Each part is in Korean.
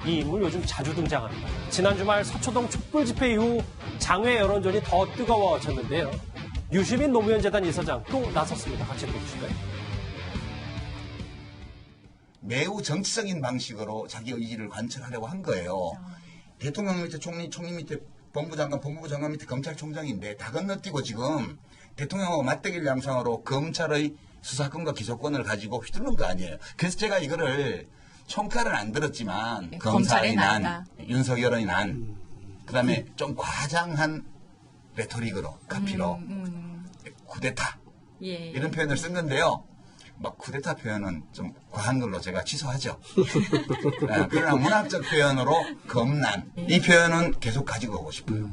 이 인물 요즘 자주 등장합니다. 지난 주말 서초동 촛불 집회 이후 장외 여론전이 더 뜨거워졌는데요. 유시민 노무현 재단 이사장 또 나섰습니다. 같이 들어주실까요? 매우 정치적인 방식으로 자기 의지를 관철하려고 한 거예요. 대통령 밑에 총리 밑에 법무부 장관 밑에 검찰총장인데 다 건너뛰고 지금 대통령하고 맞대결 양상으로 검찰의 수사권과 기소권을 가지고 휘두른 거 아니에요. 그래서 제가 이거를 총칼은 안 들었지만 검찰의 난, 윤석열의 난, 그다음에 좀 과장한 레토릭으로 카피로 쿠데타 이런 표현을 쓴 건데요. 막 쿠데타 표현은 좀 과한 걸로 제가 취소하죠. 그러나 문학적 표현으로 검난 이 표현은 계속 가지고 오고 싶어요.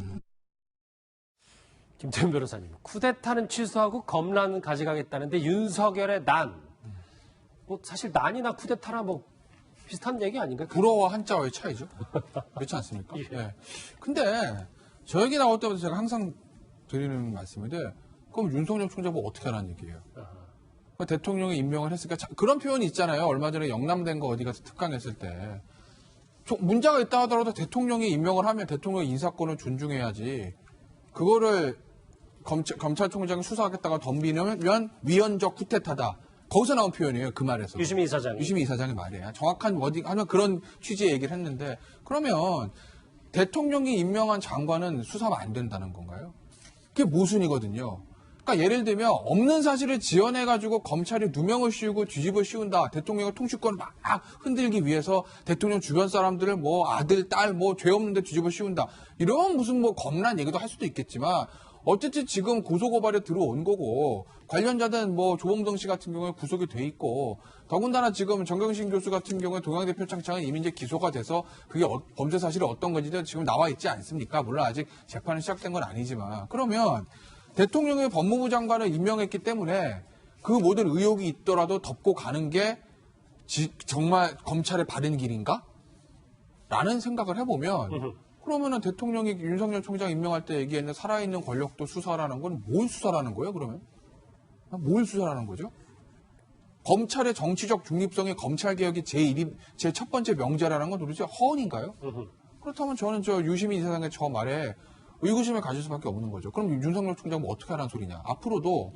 김태훈 변호사님, 쿠데타는 취소하고 검난은 가져가겠다는데 윤석열의 난, 뭐 사실 난이나 쿠데타나 뭐 비슷한 얘기 아닌가요? 불어와 한자와의 차이죠. 그렇지 않습니까? 예. 네. 근데 저 얘기 나올 때마다 제가 항상 드리는 말씀인데 그럼 윤석열 총장 뭐 어떻게 하라는 얘기예요? 대통령이 임명을 했으니까 그런 표현이 있잖아요. 얼마 전에 영남대인가 어디 가서 특강했을 때 문제가 있다 하더라도 대통령이 임명을 하면 대통령의 인사권을 존중해야지 그거를 검찰총장이 수사하겠다가 덤비면 위헌적 쿠데타다. 거기서 나온 표현이에요. 그 말에서. 유시민 이사장의 말이에요. 정확한 워딩 하면 그런 취지의 얘기를 했는데 그러면 대통령이 임명한 장관은 수사하면 안 된다는 건가요? 그게 모순이거든요. 그러니까 예를 들면 없는 사실을 지어내가지고 검찰이 누명을 씌우고 뒤집어 씌운다. 대통령의 통치권을 막 흔들기 위해서 대통령 주변 사람들을 뭐 아들, 딸, 뭐 죄 없는데 뒤집어 씌운다. 이런 무슨 뭐 겁난 얘기도 할 수도 있겠지만 어쨌든 지금 고소고발에 들어온 거고 관련자든 뭐 조범동 씨 같은 경우에 구속이 돼 있고 더군다나 지금 정경심 교수 같은 경우에 동양대 표창장은 이미 이제 기소가 돼서 그게 범죄 사실이 어떤 건지도 지금 나와 있지 않습니까? 물론 아직 재판이 시작된 건 아니지만 그러면 대통령의 법무부 장관을 임명했기 때문에 그 모든 의혹이 있더라도 덮고 가는 게 정말 검찰의 바른 길인가? 라는 생각을 해보면 그러면은 대통령이 윤석열 총장 임명할 때 얘기했는 살아있는 권력도 수사라는 건 뭘 수사라는 거예요, 그러면? 뭘 수사라는 거죠? 검찰의 정치적 중립성이 검찰개혁이 제 첫 번째 명제라는 건 도대체 허언인가요? 그렇다면 저는 유시민 이사장의 저 말에 의구심을 가질 수밖에 없는 거죠. 그럼 윤석열 총장 뭐 어떻게 하라는 소리냐. 앞으로도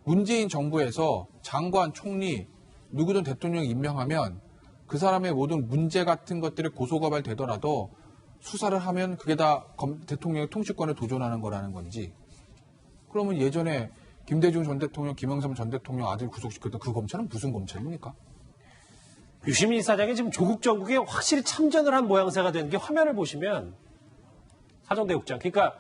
문재인 정부에서 장관, 총리, 누구든 대통령 임명하면 그 사람의 모든 문제 같은 것들이 고소고발 되더라도 수사를 하면 그게 다 대통령의 통치권에 도전하는 거라는 건지 그러면 예전에 김대중 전 대통령, 김영삼 전 대통령 아들 구속시켰던 그 검찰은 무슨 검찰입니까? 유시민 이사장이 지금 조국 정국에 확실히 참전을 한 모양새가 되는 게 화면을 보시면 사정대국장. 그러니까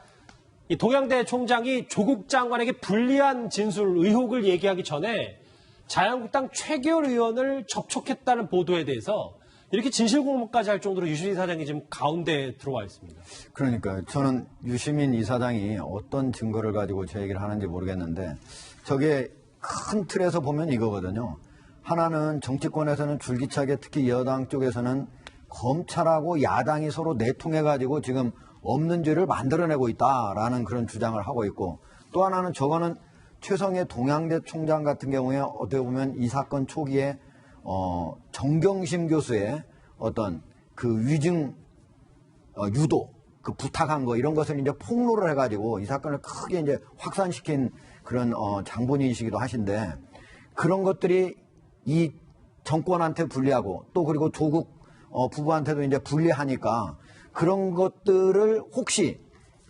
이 동양대 총장이 조국 장관에게 불리한 진술 의혹을 얘기하기 전에 자유한국당 최기열 의원을 접촉했다는 보도에 대해서 이렇게 진실 공모까지 할 정도로 유시민 이사장이 지금 가운데에 들어와 있습니다. 그러니까 저는 유시민 이사장이 어떤 증거를 가지고 제 얘기를 하는지 모르겠는데 저게 큰 틀에서 보면 이거거든요. 하나는 정치권에서는 줄기차게 특히 여당 쪽에서는 검찰하고 야당이 서로 내통해가지고 지금 없는 죄를 만들어내고 있다라는 그런 주장을 하고 있고 또 하나는 저거는 최성해 동양대 총장 같은 경우에 어떻게 보면 이 사건 초기에 정경심 교수의 어떤 그 위증 유도 그 부탁한 거 이런 것을 이제 폭로를 해가지고 이 사건을 크게 이제 확산시킨 그런 장본인이시기도 하신데 그런 것들이 이 정권한테 불리하고 또 그리고 조국 부부한테도 이제 불리하니까 그런 것들을 혹시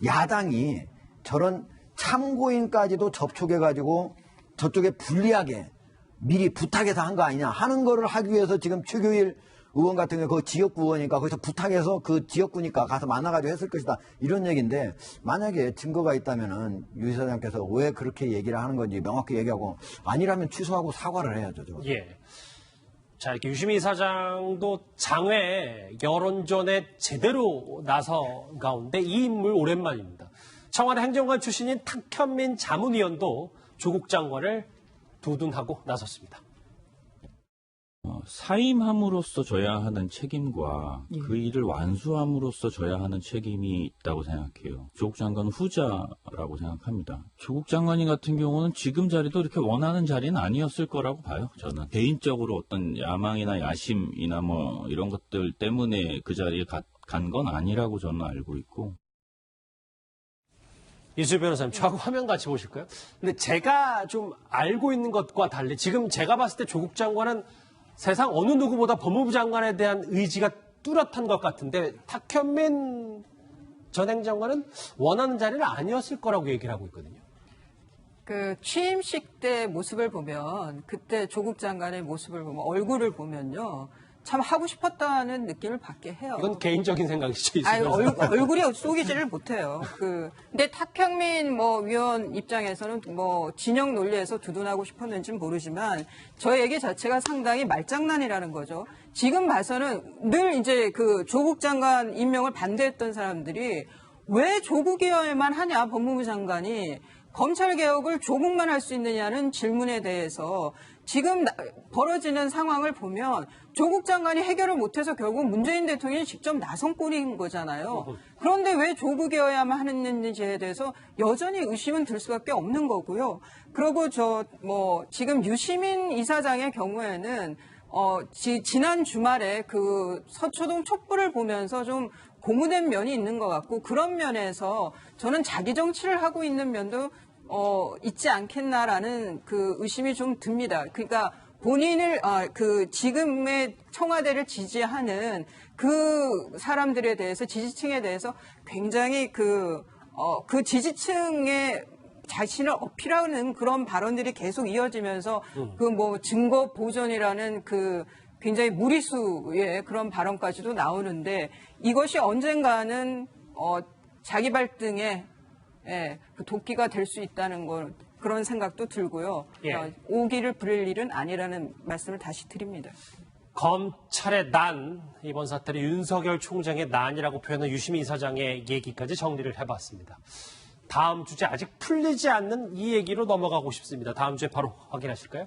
야당이 저런 참고인까지도 접촉해가지고 저쪽에 불리하게 미리 부탁해서 한 거 아니냐 하는 거를 하기 위해서 지금 최규일 의원 같은 경우 그 지역구 의원이니까 거기서 부탁해서 그 지역구니까 가서 만나가지고 했을 것이다 이런 얘기인데 만약에 증거가 있다면은 유 이사장께서 왜 그렇게 얘기를 하는 건지 명확히 얘기하고 아니라면 취소하고 사과를 해야죠. 저거. 예. 자, 이렇게 유시민 이사장도 장외 여론전에 제대로 나선 가운데 이 인물 오랜만입니다. 청와대 행정관 출신인 탁현민 자문위원도 조국 장관을 두둔하고 나섰습니다. 사임함으로써 져야 하는 책임과 그 일을 완수함으로써 져야 하는 책임이 있다고 생각해요. 조국 장관은 후자라고 생각합니다. 조국 장관이 같은 경우는 지금 자리도 이렇게 원하는 자리는 아니었을 거라고 봐요. 저는 개인적으로 어떤 야망이나 야심이나 뭐 이런 것들 때문에 그 자리에 간 건 아니라고 저는 알고 있고. 이수재 변호사님, 저하고 화면 같이 보실까요? 근데 제가 좀 알고 있는 것과 달리 지금 제가 봤을 때 조국 장관은 세상 어느 누구보다 법무부 장관에 대한 의지가 뚜렷한 것 같은데 탁현민 전 행정관은 원하는 자리는 아니었을 거라고 얘기를 하고 있거든요. 그 취임식 때 모습을 보면 그때 조국 장관의 모습을 보면 얼굴을 보면요. 참 하고 싶었다는 느낌을 받게 해요. 이건 개인적인 생각이죠. 이수재 아유, 변호사님. 얼굴이 쏘기지를 못해요. 근데 탁현민 위원 입장에서는 진영 논리에서 두둔하고 싶었는지는 모르지만 저 얘기 자체가 상당히 말장난이라는 거죠. 지금 봐서는 늘 이제 그 조국 장관 임명을 반대했던 사람들이 왜 조국이어야만 하냐, 법무부 장관이. 검찰 개혁을 조국만 할 수 있느냐는 질문에 대해서 지금 벌어지는 상황을 보면 조국 장관이 해결을 못해서 결국 문재인 대통령이 직접 나선 꼴인 거잖아요. 그런데 왜 조국이어야만 하는지에 대해서 여전히 의심은 들 수밖에 없는 거고요. 그리고 지금 유시민 이사장의 경우에는 지난 주말에 그 서초동 촛불을 보면서 좀 고무된 면이 있는 것 같고 그런 면에서 저는 자기 정치를 하고 있는 면도 있지 않겠나라는 그 의심이 좀 듭니다. 그러니까 본인을 지금의 청와대를 지지하는 그 사람들에 대해서 지지층에 대해서 굉장히 그 지지층의 자신을 어필하는 그런 발언들이 계속 이어지면서 증거 보존이라는 굉장히 무리수의 그런 발언까지도 나오는데 이것이 언젠가는 자기 발등에 그 도끼가 될 수 있다는 그런 생각도 들고요. 예. 오기를 부릴 일은 아니라는 말씀을 다시 드립니다. 검찰의 난, 이번 사태를 윤석열 총장의 난이라고 표현한 유시민 이사장의 얘기까지 정리를 해봤습니다. 다음 주제 아직 풀리지 않는 이 얘기로 넘어가고 싶습니다. 다음 주에 바로 확인하실까요?